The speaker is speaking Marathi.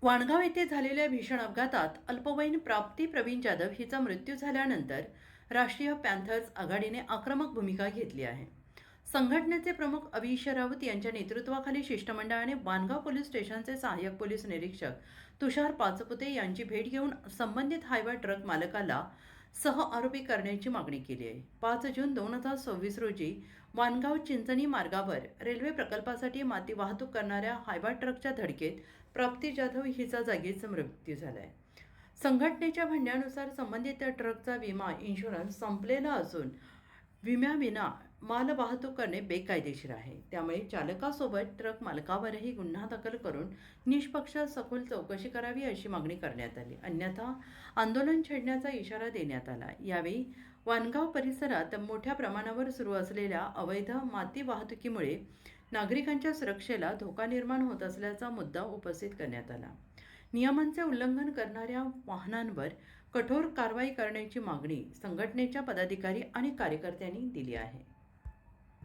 वाणगाव येथे झालेल्या भीषण अपघातात अल्पवयीन प्राप्ती प्रवीण जाधव हिचा मृत्यू झाल्यानंतर राष्ट्रीय पॅन्थर्स आघाडीने आक्रमक भूमिका घेतली आहे. संघटनेचे प्रमुख अविश राऊत यांच्या नेतृत्वाखाली शिष्टमंडळाने वाणगाव पोलीस स्टेशनचे सहाय्यक पोलीस निरीक्षक तुषार पाचपुते यांची भेट घेऊन संबंधित हायवा ट्रक मालकाला सह आरोपी करण्याची मागणी केली आहे. 5 जून 2026 रोजी वाणगाव चिंचणी मार्गावर रेल्वे प्रकल्पासाठी माती वाहतूक करणाऱ्या हायवा ट्रकच्या धडकेत प्राप्ती जाधव हिचा जागीच मृत्यू झालाय. संघटनेच्या म्हणण्यानुसार संबंधित त्या ट्रकचा विमा इन्शुरन्स संपलेला असून विम्याविना माल वाहतूक करणे बेकायदेशीर आहे. त्यामुळे चालकासोबत ट्रक मालकावरही गुन्हा दाखल करून निष्पक्ष सखोल चौकशी करावी अशी मागणी करण्यात आली. अन्यथा आंदोलन छेडण्याचा इशारा देण्यात आला. यावेळी वाणगाव परिसरात मोठ्या प्रमाणावर सुरू असलेल्या अवैध माती वाहतुकीमुळे नागरिकांच्या सुरक्षेला धोका निर्माण होत असल्याचा मुद्दा उपस्थित करण्यात आला. नियमांचे उल्लंघन करणाऱ्या वाहनांवर कठोर कारवाई करण्याची मागणी संघटनेच्या पदाधिकारी आणि कार्यकर्त्यांनी दिली आहे.